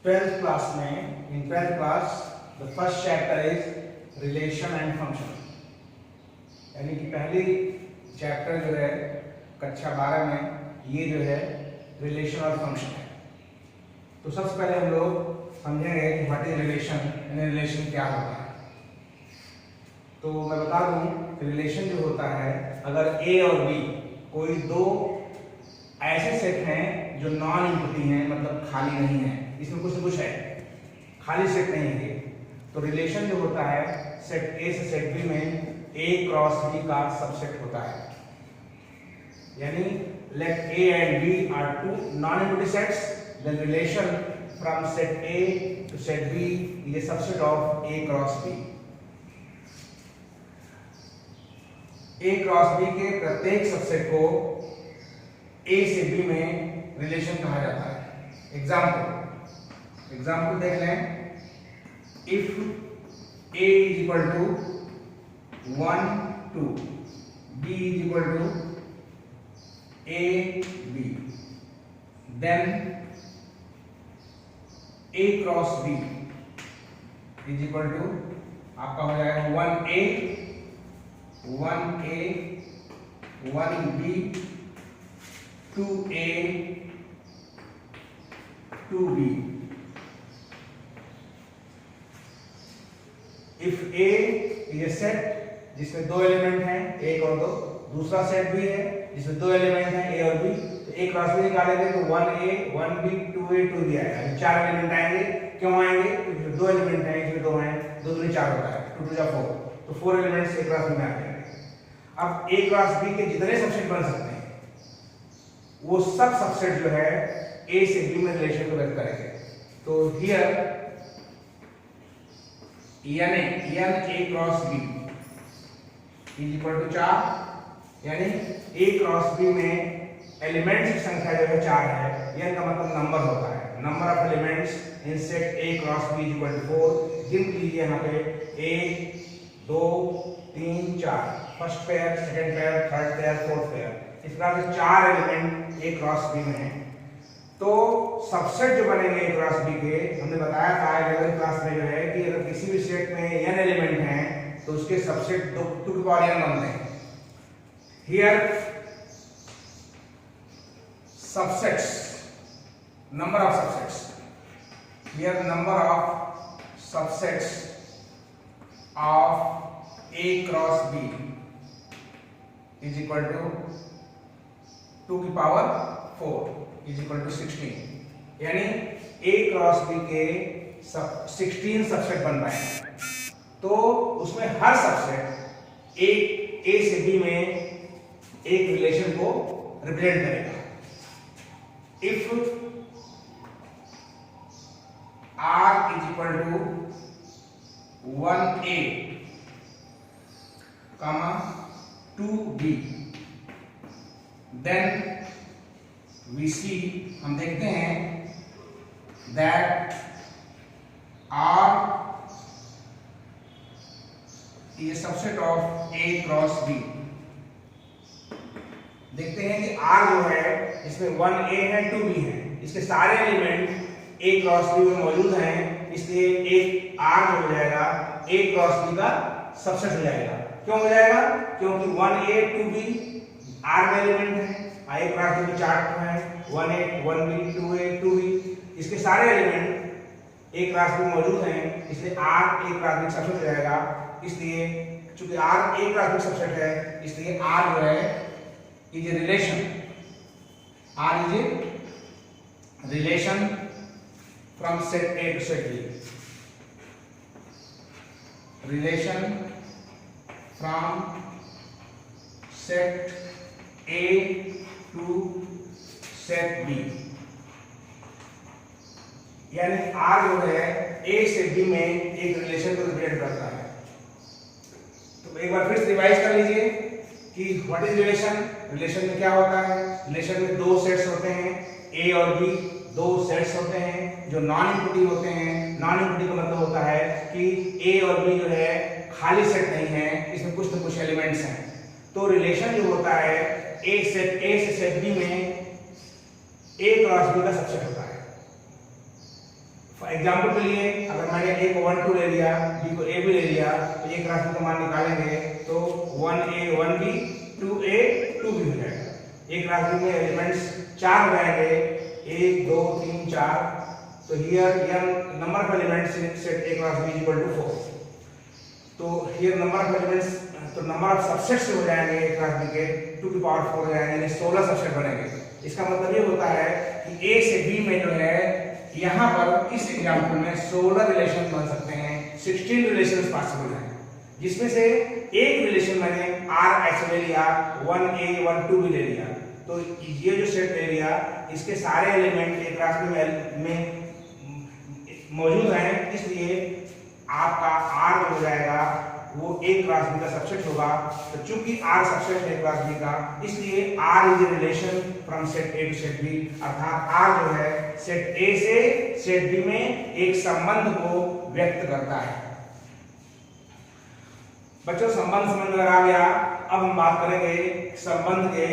12th class में इन 12th class the first chapter is relation and function, यानी कि पहली चैप्टर जो है कक्षा 12 में ये जो है रिलेशन और फंक्शन है। तो सबसे पहले हम लोग समझेंगे कि व्हाट इज रिलेशन, यानी रिलेशन क्या होता है। तो मैं बता दूं कि रिलेशन जो होता है, अगर ए और बी कोई दो ऐसे सेट हैं जो नॉन इनपुटिंग हैं, मतलब खाली नहीं है, इसमें कुछ न कुछ है, खाली सेट नहीं है, तो रिलेशन जो होता है सेट ए से सेट बी में ए क्रॉस बी का सबसेट होता है। यानी let A and B are two non empty sets, then relation from set A to set B is a subset of A cross B. A cross B के प्रत्येक subset को ए से B में relation कहा जाता है। एग्जाम्पल देख लें। If A is equal to 1 2, B is equal to A B, then A cross B is equal to आपका हो जाएगा 1a 1b 2a 2b। If A is a set जिसमें दो एलिमेंट हैं, एक और दो, दूसरा सेट भी है जिसमें दो एलिमेंट हैं A और B, तो A क्रॉस B निकालेंगे तो 1A 1B 2A 2B आएगा। चार एलिमेंट आएंगे, क्यों आएंगे? क्योंकि दो एलिमेंट हैं, इसमें दो हैं, दो दूनी चार होता है, 2 2 4, तो 4 एलिमेंट्स A क्रॉस B में आते हैं। अब A क्रॉस B के जितने सबसेट बन सकते हैं वो सब सबसेट जो है A से B में रिलेशन को व्यक्त करेंगे। तो here n A cross B is equal to 4, यानी A क्रॉस B में एलिमेंट्स की संख्या जो है 4 है। n का मतलब नंबर होता है, number of elements in set A cross B is equal to 4। गिन लीजिए यहाँ पे 1 2 3 4, first pair, second pair, third pair, fourth pair, इस प्रकार से 4 एलिमेंट A क्रॉस B में है। तो सबसेट जो बनेंगे A क्रॉस B के, हमने बताया था 11th क्लास में जो है कि अगर किसी भी सेट में n एलिमेंट हैं तो उसके subset 2 to the power n बनते हैं। Here subsets, number of subsets, here number of subsets of A cross B is equal to 2 की पावर 4 इज इक्वल टू 16, यानी A क्रॉस B के 16 subset बन पाएंगे। तो उसमें हर सबसेट A से B में एक रिलेशन को रिप्रेजेंट करेगा। If R is equal to 1A, 2B, देन we see, हम देखते हैं that R is a subset of A cross B। देखते हैं कि R जो है इसमें 1A है 2B है, इसके सारे एलिमेंट A क्रॉस B में मौजूद हैं, इसलिए एक R जो हो जाएगा A क्रॉस B का सबसेट हो जाएगा। क्यों हो जाएगा? क्योंकि 1A 2B R में एलिमेंट है, A क्रॉस B में 4 है, 1A 1B 2A 2B, इसके सारे एलिमेंट A क्रॉस B मौजूद हैं, इसलिए R A cross B subset हो जाएगा। इसलिए चूंकि R A cross B subset है, इसलिए R जो है is a relation, R is a relation from set A to set B, relation from set A to set B, यानी R जो है A से B में एक रिलेशन को रिप्रेजेंट करता है। तो एक बार फिर से रिवाइज कर लीजिए कि व्हाट इज रिलेशन। रिलेशन में क्या होता है? रिलेशन में दो सेट्स होते हैं A और B, दो सेट्स होते हैं जो नॉन इनपुटिंग होते हैं। नॉन इनपुटिंग का मतलब होता है कि A और B जो है खाली सेट नहीं है, इसमें कुछ न कुछ एलिमेंट्स हैं। तो रिलेशन जो होता है A से सेट B में A क्रॉस B का सबसेट होता है। एग्जाम्पल के लिए अगर मैंने ए को 1 2 ले लिया, बी को ए भी ले लिया, तो एक राशि का मान निकालेंगे तो 1a 1b 2a 2b हो जाएगा। एक राशि में एलिमेंट्स 4 हो जाएंगे, 1 2 3 4। तो here number of elements in set A cross B equal to 4। तो हियर नंबर ऑफ एलिमेंट्स, तो नंबर ऑफ सबसेट्स हो जाएंगे एक क्रॉस बी के 2 की पावर 4 हो जाएंगे, यानी 16 सबसेट बनेंगे। इसका मतलब ये होता है कि ए से बी में जो है यहाँ पर इस एग्जाम्पल में 16 रिलेशन बन सकते हैं, 16 रिलेशंस पॉसिबल हैं, जिसमें से एक रिलेशन मैंने आर ऐसे ले लिया, 1a 1 2 भी ले लिया। तो ये जो सेट ले लिया इसके सारे एलिमेंट एक राशि में मौजूद हैं, इसलिए आपका आर हो जाएगा वो एक क्लास बी का सबसेट होगा। तो चूंकि आर सबसेट है क्लास बी का, इसलिए R is a relation from set A to set B, अर्थात आर जो है सेट ए से सेट बी में एक संबंध को व्यक्त करता है। बच्चों संबंध अगर आ गया, अब हम बात करेंगे संबंध के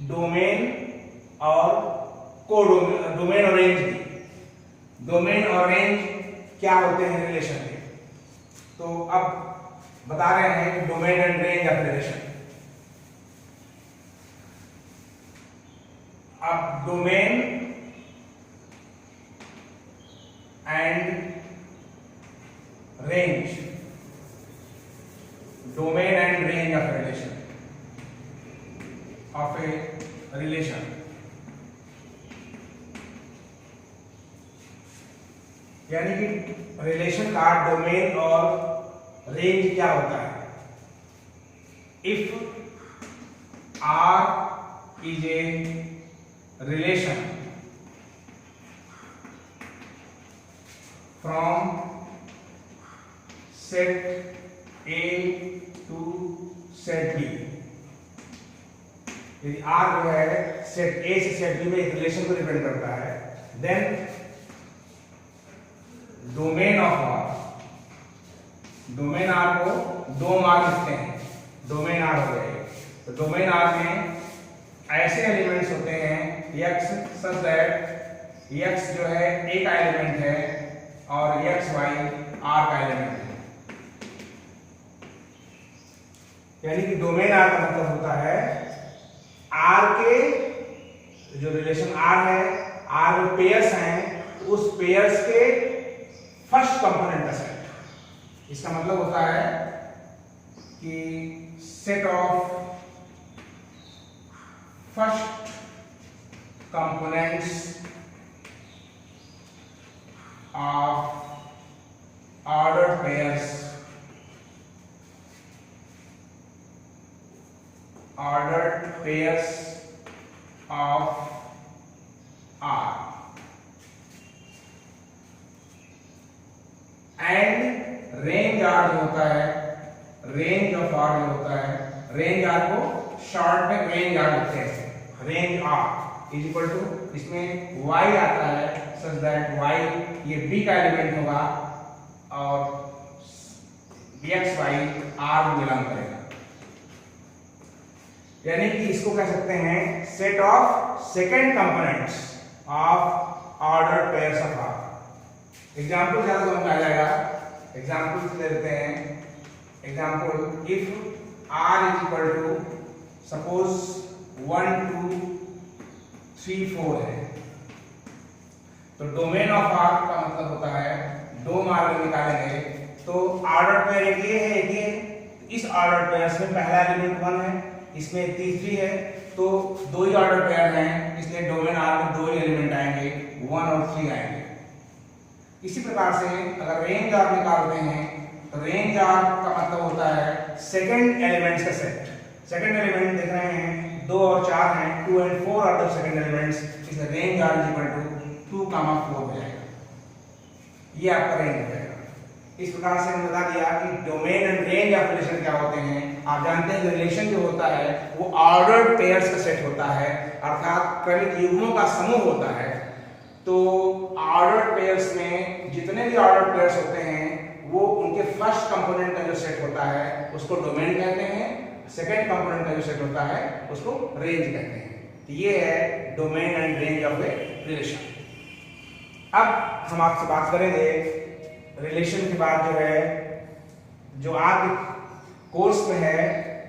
डोमेन और कोडोमेन, डोमेन और रेंज की। डोमेन और रेंज क्या होते हैं रिलेशन के, तो अब बता रहे हैं domain and range of relation. अब domain and range, domain and range of relation of a relation. यानी कि रिलेशन का डोमेन और रेंज क्या होता है। If R is a relation from set A to set B, यदि आर जो है सेट ए से सेट बी में एक रिलेशन को डिपेंड करता है, then domain of R, domain R को दो मार्क लिखते हैं, डोमेन आर हो गए। तो डोमेन आर में ऐसे एलिमेंट्स होते हैं एक्स सच दैट एक्स जो है ए का एलिमेंट है और एक्स वाई आर का एलिमेंट है। यानी कि डोमेन आर का मतलब होता है आर के जो रिलेशन आर है, आर में पेयर्स हैं, उस पेयर्स के फर्स्ट कंपोनेंट का सेट। इसका मतलब होता है कि set of first components of ordered pairs, ordered pairs of R and range R जो होता है, रेंज ऑफ आर जो होता है, रेंज आर को शॉर्ट में रेंज आर लिखते हैं। Range R is equal to, इसमें y आता है सच दैट y ये b का एलिमेंट होगा और x y r में बिलोंग करेगा। यानी कि इसको कह सकते हैं set of second components of ordered pairs of R. Example ज्यादा समझ में आ जाएगा, एग्जांपल ले लेते हैं। Example if R is equal to suppose 1 2 3 4 है, तो डोमेन ऑफ आर का मतलब होता है दो मार्ग निकालेंगे तो ऑर्डर पेयर एक ये है, एक ये है। इस ऑर्डर पेयर में पहला एलिमेंट 1 है, इसमें तीसरी है, तो दो ही ऑर्डर पेयर हैं, इसलिए डोमेन आर में दो ही एलिमेंट आएंगे, 1 और 3 आएंगे। इसी प्रकार से अगर रेंज आर निकालते हैं तो रेंज आर का मतलब होता है सेकंड एलिमेंट्स का सेट। सेकंड एलिमेंट देख रहे हैं 2 और 4 हैं, 2 and 4 are the second elements, इसलिए range R is equal to 2, 4 हो जाएगा। ये आपका रेंज हो जाएगा। इस प्रकार से हमने बता दिया कि domain and range of relation क्या होते हैं। आप जानते हैं रिलेशन जो होता है वो ऑर्डर्ड पेयर्स का सेट होता है, अर्थात क्रमिक युग्मों का समूह होता है। तो ऑर्डर्ड पेयर्स में जितने भी ऑर्डर्ड पेयर्स होते हैं वो उनके फर्स्ट कंपोनेंट का जो सेट होता है उसको डोमेन कहते हैं, सेकंड कंपोनेंट का जो सेट होता है उसको रेंज कहते हैं। तो ये है domain and range of a relation. अब हम आपसे बात करेंगे रिलेशन के बाद जो है, जो आपके कोर्स में है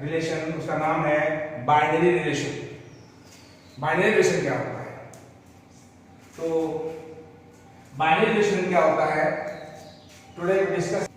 रिलेशन, उसका नाम है बाइनरी रिलेशन। बाइनरी रिलेशन क्या होता है? तो बाइनरी रिलेशन क्या होता है, टुडे डिस्कस।